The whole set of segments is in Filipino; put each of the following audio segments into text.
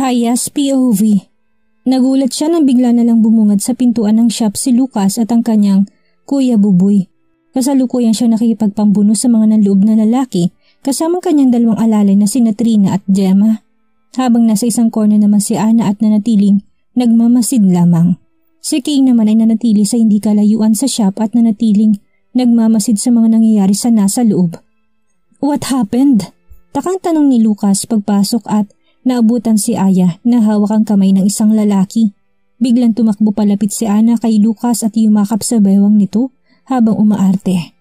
Ayas POV. Nagulat siya nang bigla na lang bumungad sa pintuan ng shop si Lucas at ang kanyang Kuya Buboy. Kasalukuyan siya nakikipagpambuno sa mga nanloob na lalaki kasamang kanyang dalawang alalay na sina Trina at Gemma. Habang nasa isang corner naman si Ana at nanatiling nagmamasid lamang. Si Kay naman ay nanatili sa hindi kalayuan sa shop at nanatiling nagmamasid sa mga nangyayari sa nasa loob. What happened? Takang tanong ni Lucas pagpasok at naabutan si Aya na hawak ang kamay ng isang lalaki. Biglang tumakbo palapit si Ana kay Lucas at yumakap sa bewang nito habang umaarte.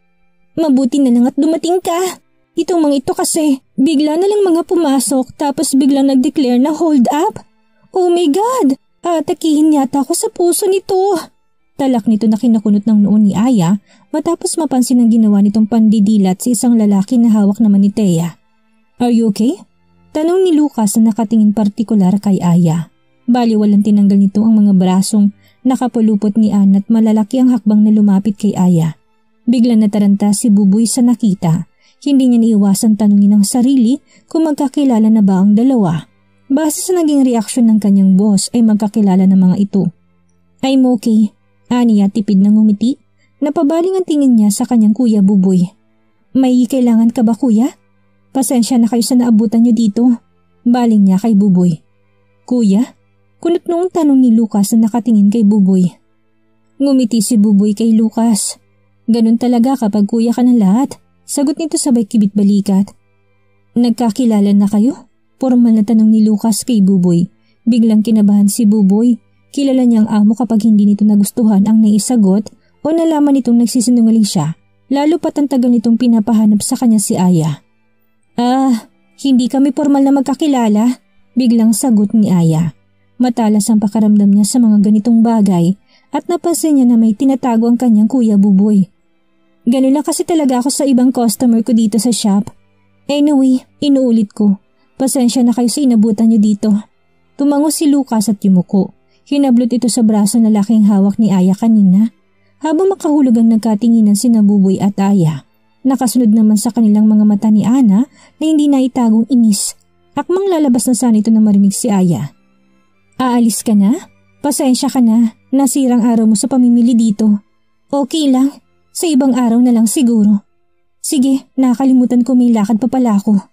Mabuti na lang at dumating ka. Itong mga ito kasi bigla na lang mga pumasok tapos biglang nag-declare na hold up. Oh my God! Atakihin yata ako sa puso nito. Talak nito na kinakunot ng noon ni Aya matapos mapansin ang ginawa nitong pandidilat sa isang lalaki na hawak naman ni Thea. Are you okay? Tanong ni Lucas na nakatingin partikular kay Aya. Bali walang tinanggal nito ang mga brasong nakapulupot ni Ana at malalaki ang hakbang na lumapit kay Aya. Biglang nataranta si Buboy sa nakita. Hindi niya niiwasan tanungin ang sarili kung magkakilala na ba ang dalawa. Base sa naging reaksyon ng kanyang boss ay magkakilala na mga ito. I'm okay. Aniya tipid na ngumiti. Napabaling ang tingin niya sa kanyang Kuya Buboy. May kailangan ka ba kuya? Pasensya na kayo sa naabutan niyo dito. Baling niya kay Buboy. Kuya? Kunot noong tanong ni Lucas na nakatingin kay Buboy. Ngumiti si Buboy kay Lucas. Ganun talaga kapag kuya ka ng lahat. Sagot nito sabay kibit balikat. Nagkakilala na kayo? Formal na tanong ni Lucas kay Buboy. Biglang kinabahan si Buboy. Kilala niya ang amo kapag hindi nito nagustuhan ang naisagot o nalaman nitong nagsisinungaling siya. Lalo pat ang tagal nitong pinapahanap sa kanya si Aya. Hindi kami formal na magkakilala, biglang sagot ni Aya. Matalas ang pakaramdam niya sa mga ganitong bagay at napansin niya na may tinatago ang kanyang Kuya Buboy. Ganun lang kasi talaga ako sa ibang customer ko dito sa shop. Anyway, inuulit ko. Pasensya na kayo sa inabutan niyo dito. Tumango si Lucas at yumuko. Hinablot ito sa braso ng lalaking hawak ni Aya kanina. Habang makahulog ang nagkatinginan sina Buboy at Aya. Nakasunod naman sa kanilang mga mata ni Ana na hindi naitagong inis. Akmang lalabas na sana ito na marinig si Aya. Aalis ka na? Pasensya ka na. Nasirang araw mo sa pamimili dito. Okay lang. Sa ibang araw na lang siguro. Sige, nakalimutan ko may lakad pa pala ako.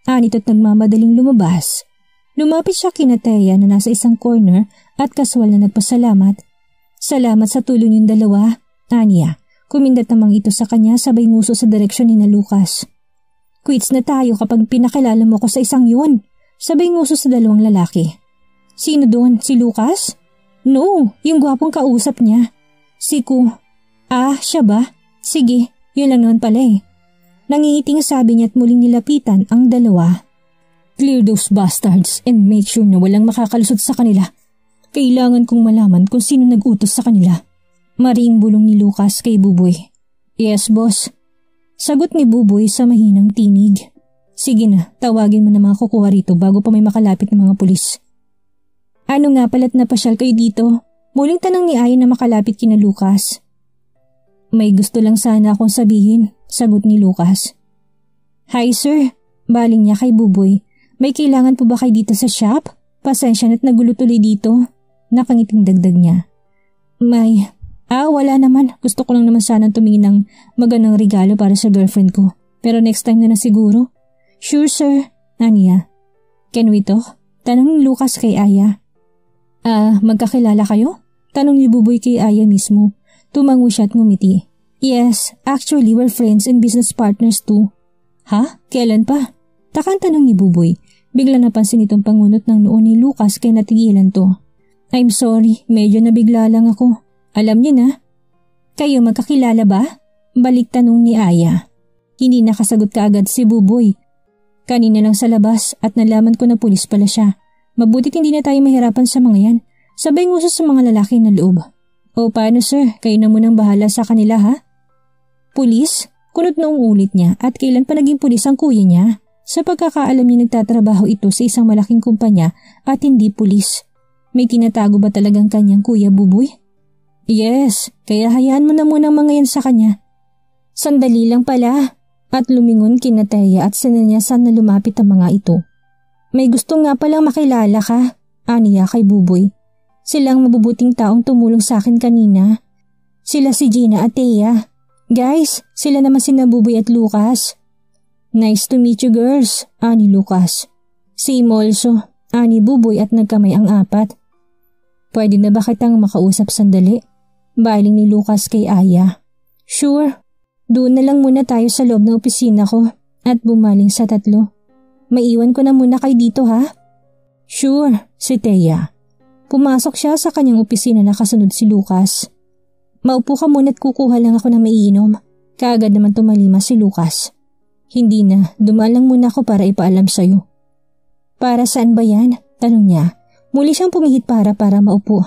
Anito't nagmamadaling lumabas. Lumapit siya kina Thea na nasa isang corner at kaswal na nagpasalamat. Salamat sa tulong yung dalawa, Anya. Kumindat namang ito sa kanya sabay nguso sa direksyon ni na Lucas. Quits na tayo kapag pinakilala mo ko sa isang yun. Sabay nguso sa dalawang lalaki. Sino doon? Si Lucas? No, yung gwapong kausap niya. Si Ku. Siya ba? Sige, yun lang naman pala eh. Nangingiting sabi niya at muling nilapitan ang dalawa. Clear those bastards and make sure na walang makakalusot sa kanila. Kailangan kong malaman kung sino nag-utos sa kanila. Maring bulong ni Lucas kay Buboy. Yes, boss. Sagot ni Buboy sa mahinang tinig. Sige na, tawagin mo na mga kukuha rito bago pa may makalapit ng mga pulis. Ano nga pala't napasyal kayo dito? Muling tanong ni Aya na makalapit kina Lucas. May gusto lang sana akong sabihin, sagot ni Lucas. Hi sir, baling niya kay Buboy. May kailangan po ba kayo dito sa shop? Pasensya na't nagulo tuloy dito. Nakangiting dagdag niya. Wala naman. Gusto ko lang naman sanang tumingin ng magandang regalo para sa girlfriend ko. Pero next time na siguro. Sure sir. Anya. Can we talk? Tanong ni Lucas kay Aya. Magkakilala kayo? Tanong ni Buboy kay Aya mismo. Tumango siya at ngumiti. Yes, actually we're friends and business partners too. Ha? Kailan pa? Takang tanong ni Buboy. Bigla napansin itong pangunot ng noo ni Lucas kaya natigilan to. I'm sorry, medyo nabigla lang ako. Alam niyo na. Kayo magkakilala ba? Balik tanong ni Aya. Hindi nakasagot kaagad si Buboy. Kanina lang sa labas at nalaman ko na pulis pala siya. Mabutit hindi na tayo mahirapan sa mga yan. Sabay nguso sa mga lalaki na loob. O paano sir, kayo na munang bahala sa kanila ha? Pulis? Kunot noong ulit niya at kailan pa naging pulis ang kuya niya? Sa pagkakaalam niya nagtatrabaho ito sa isang malaking kumpanya at hindi pulis. May tinatago ba talagang kanyang Kuya Buboy? Yes, kaya hayaan mo na muna mga yan sa kanya. Sandali lang pala. At lumingon kina Thea at sinanyasan na lumapit ang mga ito. May gusto nga palang makilala ka, aniya kay Buboy. Silang mabubuting taong tumulong sa akin kanina. Sila si Gina at Thea. Guys, sila naman sina Buboy at Lucas. Nice to meet you girls, ani Lucas. Same also, ani Buboy at nagkamay ang apat. Pwede na ba kitang makausap sandali? Baling ni Lucas kay Aya. Sure, doon na lang muna tayo sa loob ng opisina ko at bumaling sa tatlo. Maiwan ko na muna kayo dito ha? Sure, si Thea. Pumasok siya sa kanyang opisina na kasunod si Lucas. Maupo ka muna at kukuha lang ako na maiinom. Kaagad naman tumalima si Lucas. Hindi na, dumaan lang muna ako para ipaalam sa'yo. Para saan ba yan? Tanong niya. Muli siyang pumihit para maupo.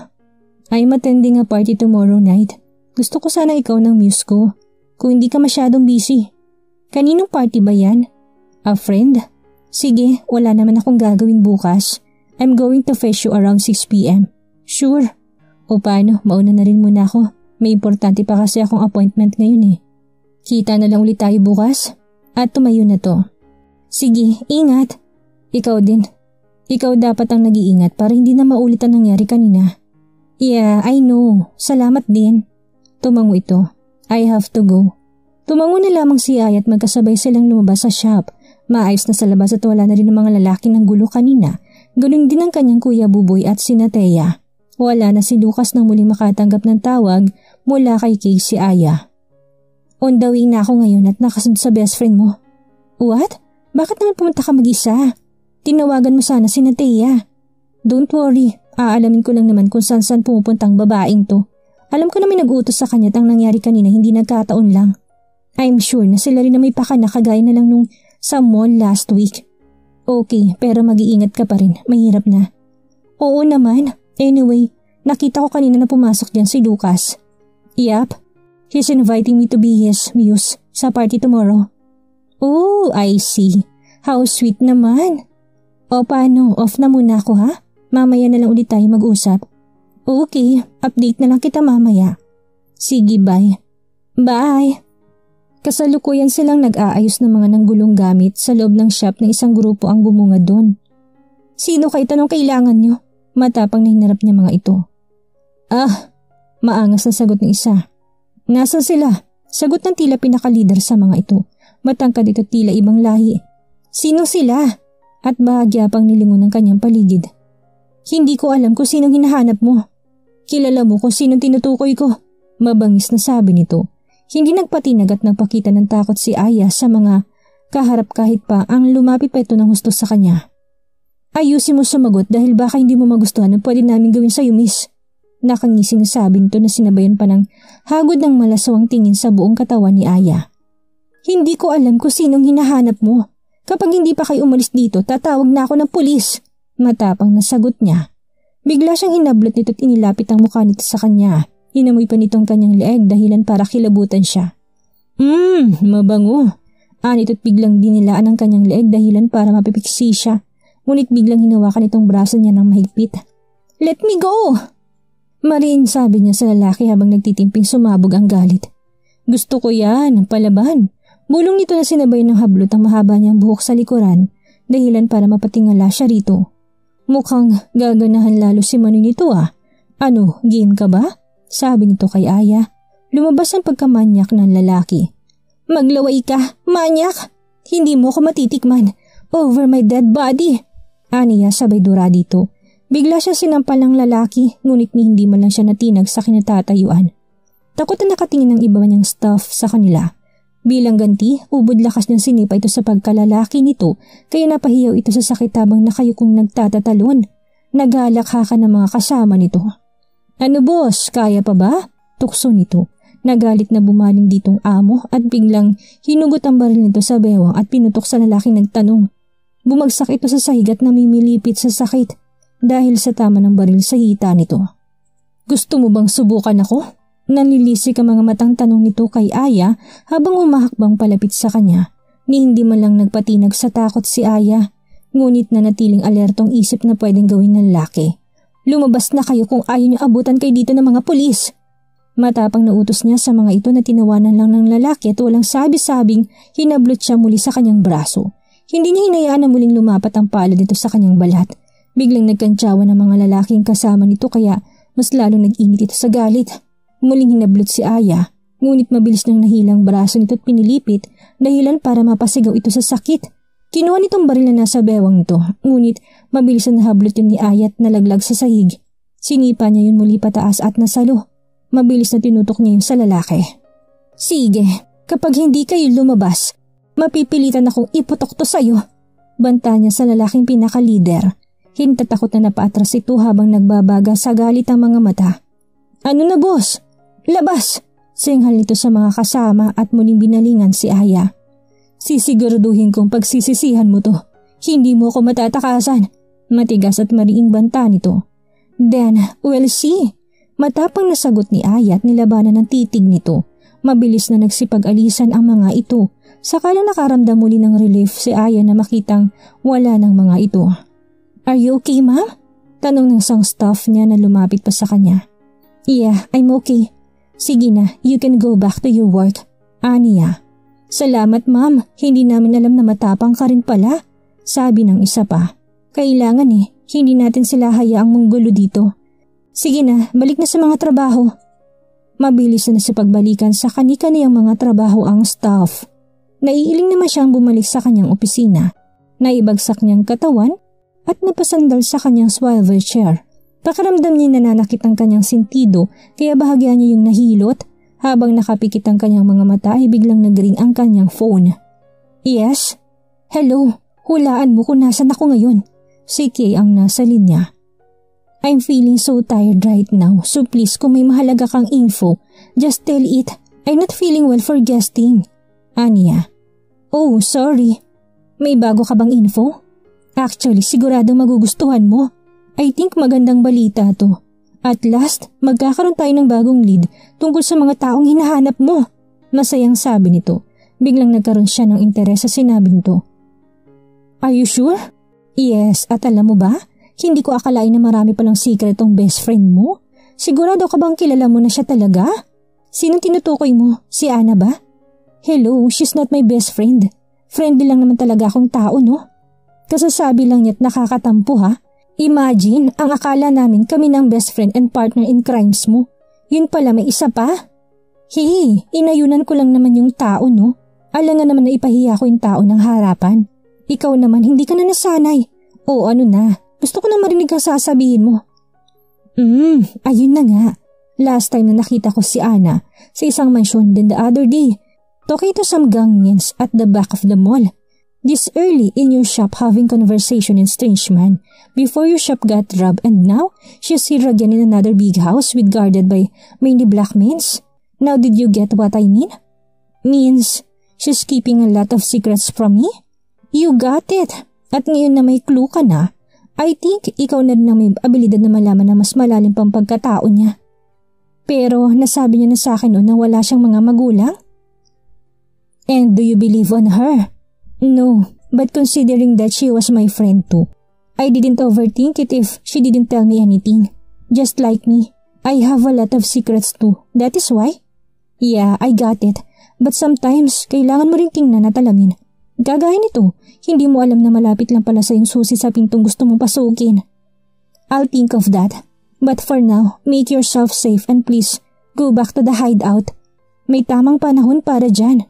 I'm attending a party tomorrow night. Gusto ko sana ikaw ng muse ko. Kung hindi ka masyadong busy. Kaninong party ba yan? A friend? Sige, wala naman akong gagawin bukas. I'm going to fetch you around 6 p.m. Sure. O paano, mauna na rin muna ako. May importante pa kasi akong appointment ngayon eh. Kita na lang ulit tayo bukas. At tumayo na to. Sige, ingat. Ikaw din. Ikaw dapat ang nag-iingat para hindi na maulit ang nangyari kanina. Yeah, I know. Salamat din. Tumango ito. I have to go. Tumango na lamang si Aya at magkasabay silang lumabas sa shop. Maayos na sa labas at wala na rin ang mga lalaki ng gulo kanina. Ganun din ang kanyang kuya Buboy at sina Thea. Wala na si Lucas nang muling makatanggap ng tawag mula kay Casey Aya. On the way na ako ngayon at nakasunod sa best friend mo. What? Bakit naman pumunta ka mag-isa? Tinawagan mo sana si Thea. Don't worry, aalamin ko lang naman kung saan pumupunta ang babaeng to. Alam ko na may nag-utos sa kanya at ang nangyari kanina hindi nagkataon lang. I'm sure na sila rin na may pakana kagaya na lang nung sa mall last week. Okay, pero mag-iingat ka pa rin. Mahirap na. Oo naman. Anyway, nakita ko kanina na pumasok diyan si Lucas. Yup. He's inviting me to be his muse sa party tomorrow. Oh, I see. How sweet naman. O paano, off na muna ako ha? Mamaya na lang ulit tayo mag-usap. Okay, update na lang kita mamaya. Sige, bye. Bye. Kasalukuyan silang nag-aayos ng mga nanggulong gamit sa loob ng shop ng isang grupo ang bumungad doon. Sino kayo tanong kailangan nyo? Matapang na hinarap niya mga ito. Maangas na sagot ng isa. Nasaan sila? Sagot ng tila pinaka-leader sa mga ito. Matangkad ito tila ibang lahi. Sino sila? At bahagya pang nilingon ng kanyang paligid. Hindi ko alam kung sinong hinahanap mo. Kilala mo kung sinong tinutukoy ko. Mabangis na sabi nito. Hindi nagpatinag at nagpakita ng takot si Aya sa mga kaharap kahit pa ang lumapit pa ito ng husto sa kanya. Ayusin mo sumagot dahil baka hindi mo magustuhan ang pwede namin gawin sa'yo, miss. Nakangising sabi nito na sinabayan pa ng hagod ng malasawang tingin sa buong katawan ni Aya. Hindi ko alam kung sinong hinahanap mo. Kapag hindi pa kayo umalis dito, tatawag na ako ng pulis. Matapang na sagot niya. Bigla siyang hinablot nito at inilapit ang mukha nito sa kanya. Inamoy pa nitong kanyang leeg dahilan para kilabutan siya. Mabango. Anito't biglang dinilaan ang kanyang leeg dahilan para mapipiksi siya. Ngunit biglang hinawakan itong braso niya ng mahigpit. Let me go! Marin, sabi niya sa lalaki habang nagtitimping sumabog ang galit. Gusto ko yan, palaban. Bulong nito na sinabay ng hablot ang mahaba niyang buhok sa likuran dahilan para mapatingala siya rito. Mukhang gaganahan lalo si Manoy nito ah. Ano, game ka ba? Sabi nito kay Aya. Lumabas ang pagkamanyak ng lalaki. Maglaway ka, manyak! Hindi mo ko matitikman. Over my dead body! Aniya sabay dura dito. Bigla siya sinampal ng lalaki, ngunit hindi man lang siya natinag sa kinatatayuan. Takot na nakatingin ng iba niyang staff sa kanila. Bilang ganti, ubod lakas niyang sinipa ito sa pagkalalaki nito, kaya napahiyaw ito sa sakit habang nakayukong nagtatatalon. Nagalakha ng mga kasama nito. Ano boss, kaya pa ba? Tukso nito. Nagalit na bumaling ditong amo at biglang hinugot ang baril nito sa bewang at pinutok sa lalaking nagtanong. Bumagsak ito sa sahig at namimilipit sa sakit dahil sa tama ng baril sa hita nito. Gusto mo bang subukan ako? Nanlilisik ang mga matang tanong nito kay Aya habang umahakbang palapit sa kanya. Ni hindi man lang nagpatinag sa takot si Aya, ngunit nanatiling alertong isip na pwedeng gawin ng lalaki. Lumabas na kayo kung ayaw niyo abutan kayo dito ng mga pulis. Matapang na utos niya sa mga ito na tinawanan lang ng lalaki at walang sabi-sabing hinablot siya muli sa kanyang braso. Hindi niya hinayaan na muling lumapat ang palad nito sa kanyang balat. Biglang nagkantsawan ng mga lalaking kasama nito kaya mas lalong nag-init ito sa galit. Muling hinablot si Aya, ngunit mabilis nang nahilang braso nito at pinilipit dahilan para mapasigaw ito sa sakit. Kinuha nitong baril na nasa bewang nito, ngunit mabilis na nahablot yun ni Aya at nalaglag sa sahig. Sinipa niya yun muli pataas at nasalo. Mabilis na tinutok niya yun sa lalaki. Sige, kapag hindi kayo lumabas, mapipilitan akong iputok to sa'yo. Banta niya sa lalaking pinaka-leader. Hintatakot na napaatras ito habang nagbabaga sa galit ang mga mata. Ano na boss? Labas! Singhal nito sa mga kasama at muling binalingan si Aya. Sisiguraduhin kong pagsisisihan mo to. Hindi mo ko matatakasan. Matigas at mariing banta nito. Then, we'll see. Matapang na sagot ni Aya at nilabanan ng titig nito. Mabilis na nagsipag-alisan ang mga ito. Saka lang nakaramdam muli ng relief si Aya na makitang wala ng mga ito. Are you okay, ma'am? Tanong ng isang staff niya na lumapit pa sa kanya. Yeah, I'm okay. Sige na, you can go back to your work. Aniya. Salamat ma'am, hindi namin alam na matapang ka rin pala. Sabi ng isa pa. Kailangan hindi natin sila hayaang manggulo dito. Sige na, balik na sa mga trabaho. Mabilis na sa pagbalikan sa kani-kaniyang mga trabaho ang staff. Naiiling naman siyang bumalik sa kanyang opisina. Naibagsak niyang katawan at napasandal sa kanyang swivel chair. Pakiramdam niya nananakit ang kanyang sentido kaya bahagya niya yung nahilot. Habang nakapikit ang kanyang mga mata ay biglang nag-ring ang kanyang phone. Yes? Hello? Hulaan mo kung nasan ako ngayon. Si Kay ang nasa linya. I'm feeling so tired right now, so please kung may mahalaga kang info, just tell it. I'm not feeling well for guesting. Anya. Oh, sorry. May bago ka bang info? Actually, siguradong magugustuhan mo. I think magandang balita to. At last, magkakaroon tayo ng bagong lead tungkol sa mga taong hinahanap mo. Masayang sabi nito. Biglang nagkaroon siya ng interes sa sinabi nito. Are you sure? Yes, at alam mo ba? Hindi ko akalain na marami palang secret tong best friend mo. Sigurado ka bang kilala mo na siya talaga? Sinong tinutukoy mo? Si Ana ba? Hello, she's not my best friend. Friendly lang naman talaga akong tao, no? Kasasabi lang niya't nakakatampo ha. Imagine, ang akala namin kami ng best friend and partner in crimes mo. Yun pala may isa pa. Hey, inayunan ko lang naman yung tao, no? Alangan naman na ipahiya ko yung tao ng harapan. Ikaw naman, hindi ka na nasanay. O ano na, gusto ko na marinig ang sasabihin mo. Ayun na nga. Last time na nakita ko si Ana sa isang mansyon then the other day, talking to some gangmians at the back of the mall. This early in your shop having conversation in strange man before your shop got robbed and now she's here again in another big house with guarded by mainly black men. Now did you get what I mean? Means she's keeping a lot of secrets from me? You got it. At ngayon na may clue ka na, I think ikaw na rin ang may abilidad na malaman na mas malalim pang pagkatao niya. Pero nasabi niya na sa akin na wala siyang mga magulang? And do you believe on her? No, but considering that she was my friend too, I didn't overthink it if she didn't tell me anything. Just like me, I have a lot of secrets too. That is why? Yeah, I got it. But sometimes, kailangan mo ring tingnan at alamin. Gagaya nito, hindi mo alam na malapit lang pala sa yung susi sa pintong gusto mong pasukin. I'll think of that. But for now, make yourself safe and please, go back to the hideout. May tamang panahon para dyan.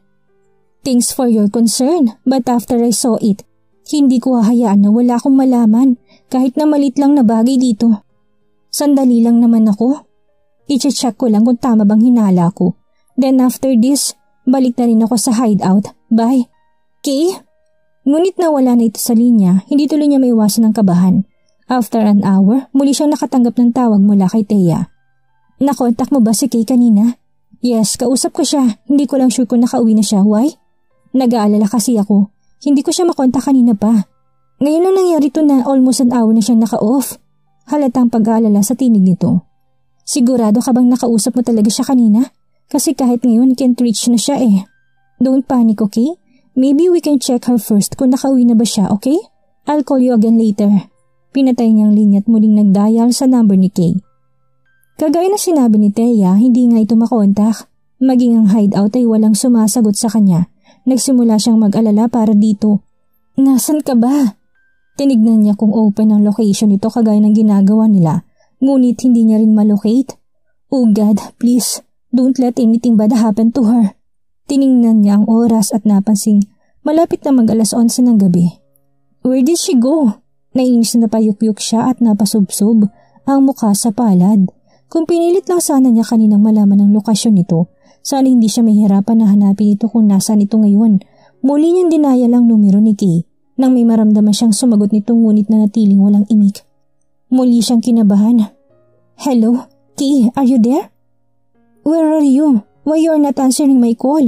Thanks for your concern, but after I saw it, hindi ko hahayaan na wala akong malaman kahit na malit lang na bagay dito. Sandali lang naman ako. I-check ko lang kung tama bang hinala ko. Then after this, balik na rin ako sa hideout. Bye. Kay? Ngunit nawala na ito sa linya, hindi tuloy niya maiwasan ng kabahan. After an hour, muli siyang nakatanggap ng tawag mula kay Thea. Nakontak mo ba si Kay kanina? Yes, kausap ko siya. Hindi ko lang sure kung nakauwi na siya. Why? Nag-aalala kasi ako. Hindi ko siya makontak kanina pa. Ngayon lang nangyari to na almost an hour na siyang naka-off. Halatang pag-aalala sa tinig nito. Sigurado ka bang nakausap mo talaga siya kanina? Kasi kahit ngayon can't reach na siya eh. Don't panic, okay? Maybe we can check her first kung nakauwi na ba siya, okay? I'll call you again later. Pinatay niyang linya at muling nagdial sa number ni Kay. Kagaya na sinabi ni Thea, hindi nga ito makontak. Maging ang hideout ay walang sumasagot sa kanya. Nagsimula siyang mag-alala para dito. Nasaan ka ba? Tinignan niya kung open ang location nito kagaya ng ginagawa nila, ngunit hindi niya rin malocate. Oh God, please, don't let anything bad happen to her. Tiningnan niya ang oras at napansing malapit na mag-alas 11 ng gabi. Where did she go? Nainis na payukyuk siya at napasubsob ang mukha sa palad. Kung pinilit lang sana niya kaninang malaman ang lokasyon nito, sana hindi siya mahirapan na hanapin ito kung nasaan ito ngayon. Muli niyang dinaya lang numero ni Kay nang may maramdaman siyang sumagot nito ngunit na natiling walang imik. Muli siyang kinabahan. Hello, Kay, are you there? Where are you? Why you are not answering my call?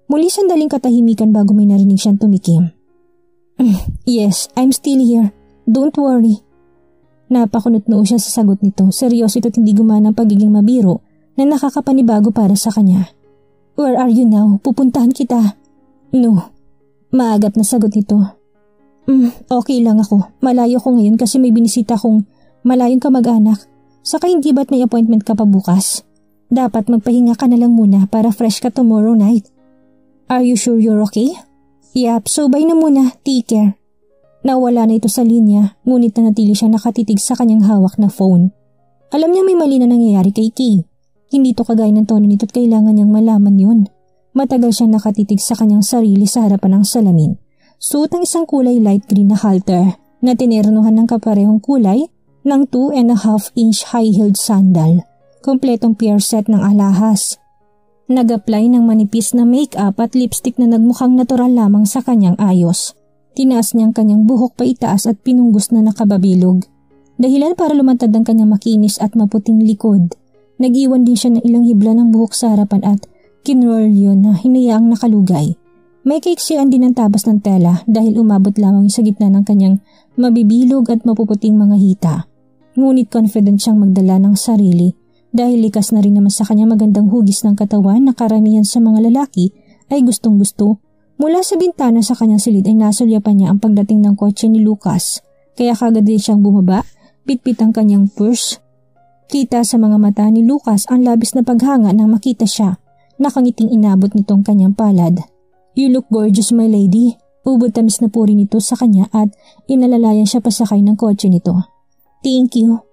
Muli sandaling katahimikan bago may narinig siyang tumikim. Yes, I'm still here. Don't worry. Napakunot noo siya sa sagot nito. Seryoso ito't hindi gumana ang pagiging mabiro na nakakapanibago para sa kanya. Where are you now? Pupuntahan kita. No. Maagap na sagot nito. Okay lang ako. Malayo ko ngayon kasi may binisita kong malayong kamag-anak. Saka hindi ba't may appointment ka pa bukas? Dapat magpahinga ka na lang muna para fresh ka tomorrow night. Are you sure you're okay? Yap, so bye na muna. Take care. Nawala na ito sa linya, ngunit nanatili siya nakatitig sa kanyang hawak na phone. Alam niya may mali na nangyayari kay Kay. Hindi to kagaya ng tono nito at kailangan niyang malaman yun. Matagal siyang nakatitig sa kanyang sarili sa harapan ng salamin. Suot ang isang kulay light green na halter na tinernuhan ng kaparehong kulay ng 2.5-inch high-heeled sandal. Kompletong pair set ng alahas. Nag-apply ng manipis na make-up at lipstick na nagmukhang natural lamang sa kanyang ayos. Tinaas niyang kanyang buhok pa itaas at pinunggos na nakababilog. Dahilan para lumantad ang kanyang makinis at maputing likod. Nag-iwan din siya ng ilang hibla ng buhok sa harapan at kinroll yun na hinayaang nakalugay. May kaiksian din ang tabas ng tela dahil umabot lamang sa gitna ng kanyang mabibilog at mapuputing mga hita. Ngunit confident siyang magdala ng sarili dahil likas na rin naman sa kanya magandang hugis ng katawan na karamihan sa mga lalaki ay gustong-gusto. Mula sa bintana sa kanyang silid ay nasulyapan niya ang pagdating ng kotse ni Lucas kaya kagad din siyang bumaba, bitbit ang kanyang purse. Kita sa mga mata ni Lucas ang labis na paghanga nang makita siya. Nakangiting inabot nitong kanyang palad. You look gorgeous, my lady. Ubod tamis na puri nito sa kanya at inalalayan siya pasakay ng kotse nito. Thank you.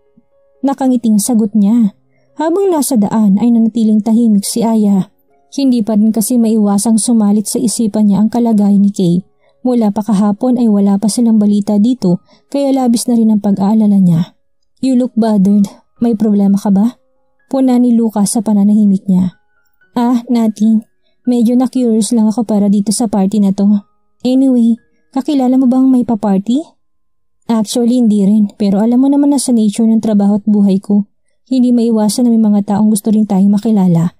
Nakangiting sagot niya. Habang nasa daan ay nanatiling tahimik si Aya. Hindi pa rin kasi maiwasang sumalit sa isipan niya ang kalagayan ni Kay. Mula pa kahapon ay wala pa silang balita dito kaya labis na rin ang pag-aalala niya. You look bothered. May problema ka ba? Puna ni Lucas sa pananahimik niya. Nothing. Medyo na-curious lang ako para dito sa party na to. Anyway, kakilala mo bang may pa-party? Actually, hindi rin. Pero alam mo naman na sa nature ng trabaho at buhay ko, hindi maiwasan na may mga taong gusto rin tayong makilala.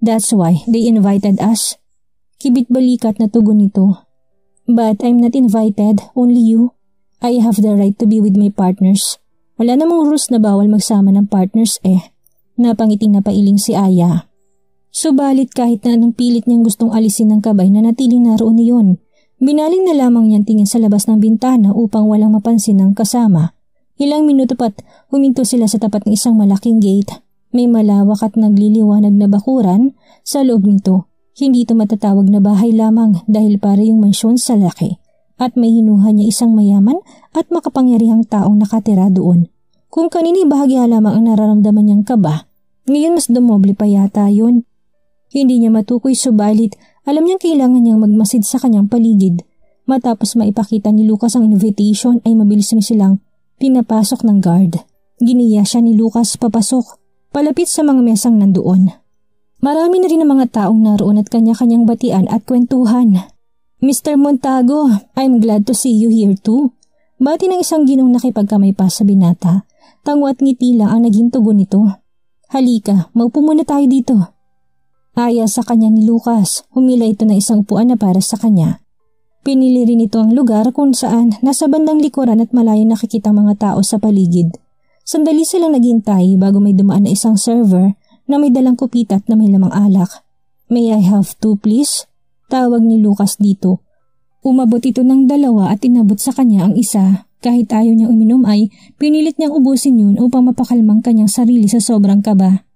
That's why they invited us. Kibit balikat na tugon nito. But I'm not invited, only you. I have the right to be with my partners. Wala namang rules na bawal magsama ng partners eh. Napangiting napailing si Aya. Subalit kahit na anong pilit niyang gustong alisin ng kabay na natiling naroon niyon, binaling na lamang niyang tingin sa labas ng bintana upang walang mapansin ng kasama. Ilang minuto pat huminto sila sa tapat ng isang malaking gate. May malawak at nagliliwanag na bakuran sa loob nito. Hindi ito matatawag na bahay lamang dahil para yung mansyon sa laki. At may hinuha niya isang mayaman at makapangyarihang taong nakatira doon. Kung kanini bahagya lamang ang nararamdaman niyang kaba, ngayon mas dumoble pa yata yun. Hindi niya matukoy subalit alam niyang kailangan niyang magmasid sa kanyang paligid. Matapos maipakita ni Lucas ang invitation ay mabilis na silang pinapasok ng guard. Giniya siya ni Lucas papasok, palapit sa mga mesang nandoon. Marami na rin ang mga taong naroon at kanya-kanyang batian at kwentuhan. Mr. Montago, I'm glad to see you here too. Bati ng isang ginong nakipagkamay pa sa binata. Tango at ngiti lang ang naging tugon nito. Halika, maupo muna tayo dito. Aya sa kanya ni Lucas, humila ito ng isang upuan na para sa kanya. Pinili rin ito ang lugar kung saan nasa bandang likuran at malayo nakikita mga tao sa paligid. Sandali silang naghintay bago may dumaan na isang server na may dalang kupit at na may lamang alak. May I have two please? Tawag ni Lucas dito. Umabot ito ng dalawa at inabot sa kanya ang isa. Kahit ayaw niyang uminom ay pinilit niyang ubusin yun upang mapakalmang kanyang sarili sa sobrang kaba.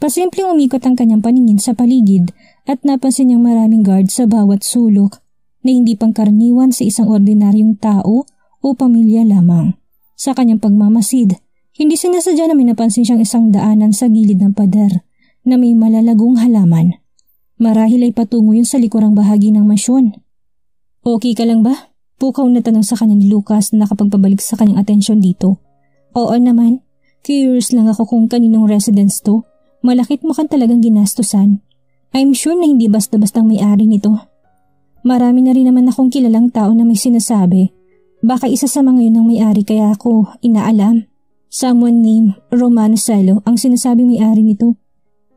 Pasimpleng umikot ang kanyang paningin sa paligid at napansin niyang maraming guard sa bawat sulok. na hindi pangkaraniwan sa isang ordinaryong tao o pamilya lamang. Sa kanyang pagmamasid, hindi sinasadya na may napansin siyang isang daanan sa gilid ng pader na may malalagong halaman. Marahil ay patungo yun sa likurang bahagi ng mansyon. Okay ka lang ba? Pukaw na tanong sa kanya ni Lucas na nakapagpabalik sa kanyang atensyon dito. Oo naman. Curious lang ako kung kaninong residence to. Malakit mo kan talagang ginastusan. I'm sure na hindi basta-bastang may-ari nito. Marami na rin naman akong kilalang tao na may sinasabi. Baka isa sa mga yun ang may-ari kaya ako inaalam. Someone named Romano Salo ang sinasabing may-ari nito.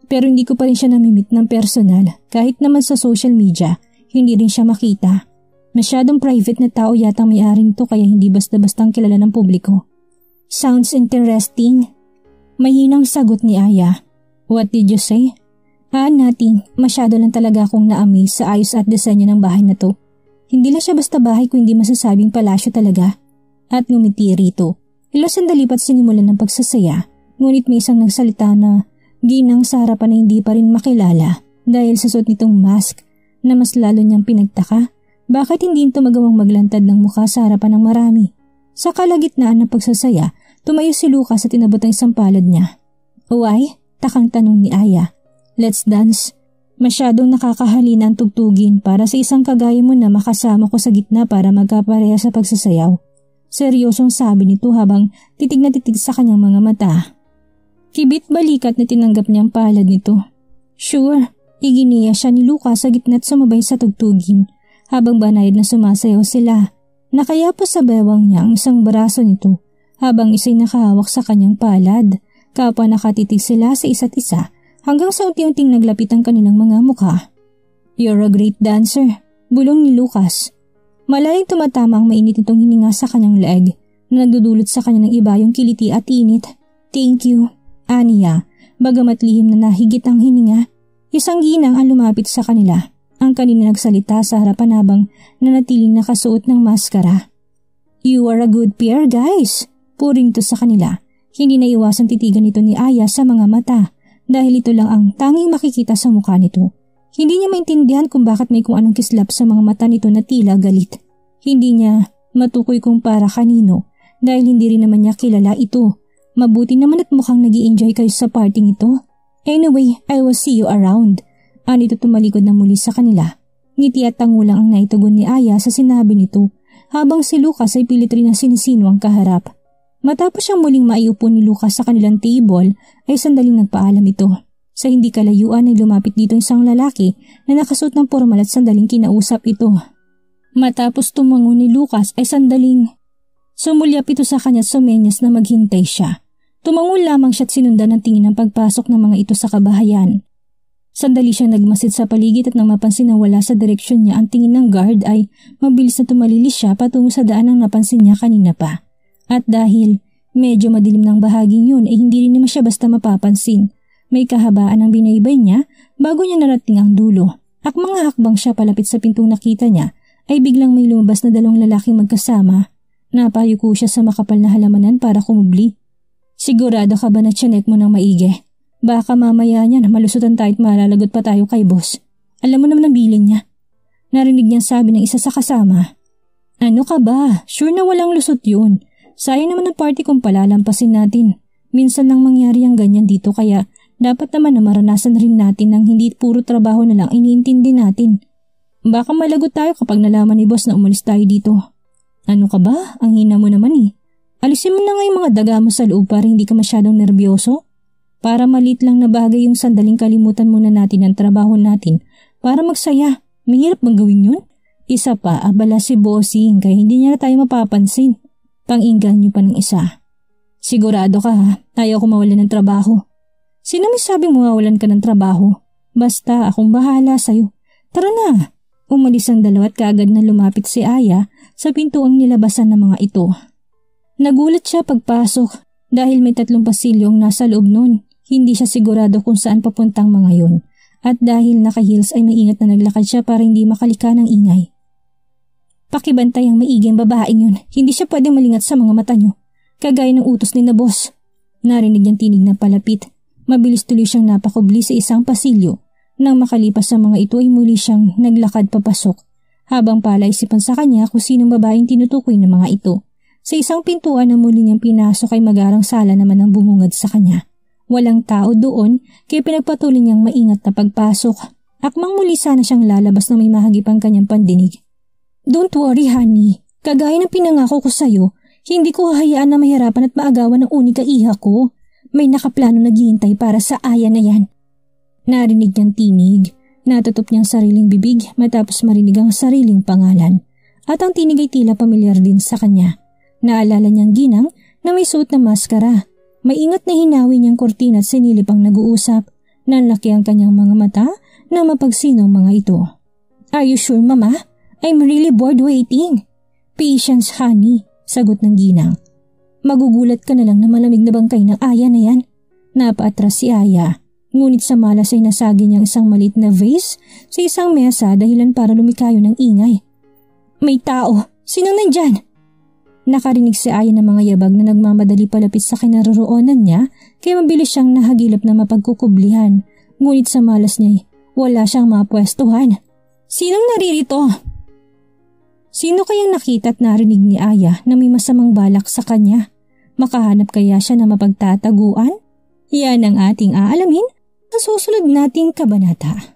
Pero hindi ko pa rin siya namimit ng personal. Kahit naman sa social media, hindi rin siya makita. Masyadong private na tao yata ang may-ari nito kaya hindi basta-bastang kilala ng publiko. Sounds interesting. Mahinang sagot ni Aya. What did you say? Natin, masyado lang talaga akong na-amaze sa ayos at disenyo ng bahay na to. Hindi lang siya basta bahay kung hindi masasabing palasyo talaga. At ngumiti rito. Ilang sandali pa't sinimulan ng pagsasaya, ngunit may isang nagsalita na ginang sa harapan na hindi pa rin makilala dahil sa suot nitong mask na mas lalo niyang pinagtaka. Bakit hindi ito magawang maglantad ng mukha sa harapan ng marami? Sa kalagitnaan ng pagsasaya, tumayo si Lucas at inabot ang isang palad niya. Why? Takang tanong ni Aya. Let's dance. Masyadong nakakahalina ang tugtugin para sa isang kagaya mo na makasama ko sa gitna para magkapareha sa pagsasayaw. Seryosong sabi nito habang titig na titig sa kanyang mga mata. Kibit balikat na tinanggap niyang palad nito. Sure, iginiya siya ni Lucas sa gitna at sumabay sa tugtugin habang banayad na sumasayaw sila. Nakayapa sa bewang niya ang isang braso nito habang isa'y nakahawak sa kanyang palad. Kapwa nakatitig sila sa isa't isa hanggang sa unti-unting naglapit ang kanilang mga mukha. You're a great dancer, bulong ni Lucas. Malayang tumatama ang mainit nitong hininga sa kanyang leeg na nagdudulot sa kanya ng iba yung kiliti at init. Thank you, aniya, bagamat lihim na nahigit ang hininga. Isang ginang ang lumapit sa kanila. Ang kanina nagsalita sa harapan habang nanatiling nakasuot ng maskara. You are a good pair, guys. Puring to sa kanila. Hindi na iwasan titigan nito ni Aya sa mga mata dahil ito lang ang tanging makikita sa mukha nito. Hindi niya maintindihan kung bakit may kung anong kislap sa mga mata nito na tila galit. Hindi niya matukoy kung para kanino dahil hindi rin naman niya kilala ito. Mabuti naman at mukhang nag-i-enjoy kayo sa parting ito. Anyway, I will see you around. Anito tumalikod na muli sa kanila. Ngiti at tangulang ang naitugon ni Aya sa sinabi nito habang si Lucas ay pilit rin na sinisino ang kaharap. Matapos siyang muling maiupo ni Lucas sa kanilang table ay sandaling nagpaalam ito. Sa hindi kalayuan ay lumapit dito isang lalaki na nakasuot ng formal at sandaling kinausap ito. Matapos tumango ni Lucas ay sandaling sumulyap ito sa kanya at sumenyas na maghintay siya. Tumango lamang siya at sinundan ng tingin ng pagpasok ng mga ito sa kabahayan. Sandali siya nagmasid sa paligid at nang mapansin na wala sa direksyon niya ang tingin ng guard ay mabilis na tumalilis siya patungo sa daan ang napansin niya kanina pa. At dahil medyo madilim ng bahaging yun ay hindi rin naman siya basta mapapansin. May kahabaan ang binaybay niya bago niya narating ang dulo. At mga hakbang siya palapit sa pintong nakita niya ay biglang may lumabas na dalawang lalaking magkasama. Napayuko siya sa makapal na halamanan para kumubli. Sigurado ka ba na tiyanek mo ng maigi? Baka mamaya niya na malusutan tayo at malalagot pa tayo kay boss. Alam mo naman ang bilin niya. Narinig niya sabi ng isa sa kasama. Ano ka ba? Sure na walang lusot yun. Sayang naman ang party kung palalampasin natin. Minsan lang mangyari ang ganyan dito kaya dapat naman na maranasan rin natin ng hindi puro trabaho na lang iniintindi natin. Baka malagot tayo kapag nalaman ni boss na umalis tayo dito. Ano ka ba? Ang hina mo naman eh. Alisin mo na nga yung mga daga mo sa loob para hindi ka masyadong nervyoso. Para maliit lang na bagay yung sandaling kalimutan muna natin ang trabaho natin para magsaya. Mahirap bang gawin yun? Isa pa, abala si bossing kaya hindi niya na tayo mapapansin. Pang-inggan niyo pa ng isa. Sigurado ka ha? Ayaw ko mawalan ng trabaho. Sino may sabing mawawalan ka ng trabaho? Basta akong bahala sa'yo. Tara na! Umalis ang dalawa at kaagad na lumapit si Aya sa pintuang nilabasan ng mga ito. Nagulat siya pagpasok dahil may 3 pasilyo ang nasa loob nun. Hindi siya sigurado kung saan papuntang mga yun. At dahil naka-heels ay maingat na naglakad siya para hindi makalika ng ingay. Pakibantay ang maigi ang babaeng yun. Hindi siya pwedeng malingat sa mga mata niyo. Kagaya ng utos ni na boss. Narinig niyang tinig na palapit. Mabilis tuloy siyang napakubli sa isang pasilyo. Nang makalipas sa mga ito ay muli siyang naglakad papasok. habang palaisipan sa kanya kung sinong babaeng tinutukoy ng mga ito. Sa isang pintuan na muli niyang pinasok ay mag-arang sala naman ang bumungad sa kanya. Walang tao doon kaya pinagpatuloy niyang maingat na pagpasok. Akmang muli sana siyang lalabas na may mahagip ang kanyang pandinig. Don't worry honey, kagaya ng pinangako ko sa'yo, hindi ko hahayaan na mahirapan at maagawan ng unika iha ko. May nakaplano naghihintay para sa Aya na yan. Narinig niyang tinig, natutup niyang sariling bibig matapos marinig ang sariling pangalan. At ang tinig ay tila pamilyar din sa kanya. Naalala niyang ginang na may suot na maskara. Maingat na hinawi niyang kortina at sinilip ang nag-uusap. Nanlaki ang kanyang mga mata na mapagsino ang mga ito. Are you sure, Mama? I'm really bored waiting. Patience, honey, sagot ng ginang. Magugulat ka na lang na malamig na bangkay ng Aya na yan. Napaatras si Aya, ngunit sa malas ay nasagi niyang isang maliit na vase sa isang mesa dahilan para lumikayo ng ingay. May tao! Sinong nandyan? Nakarinig si Aya ng mga yabag na nagmamadali palapit sa kinaroroonan niya kaya mabilis siyang nahagilap na mapagkukublihan. Ngunit sa malas niya wala siyang mapwestuhan. Sinong naririto? Sino kayang nakita at narinig ni Aya na may masamang balak sa kanya? Makahanap kaya siya na mapagtataguan? Yan ang ating aalamin sa susunod nating kabanata.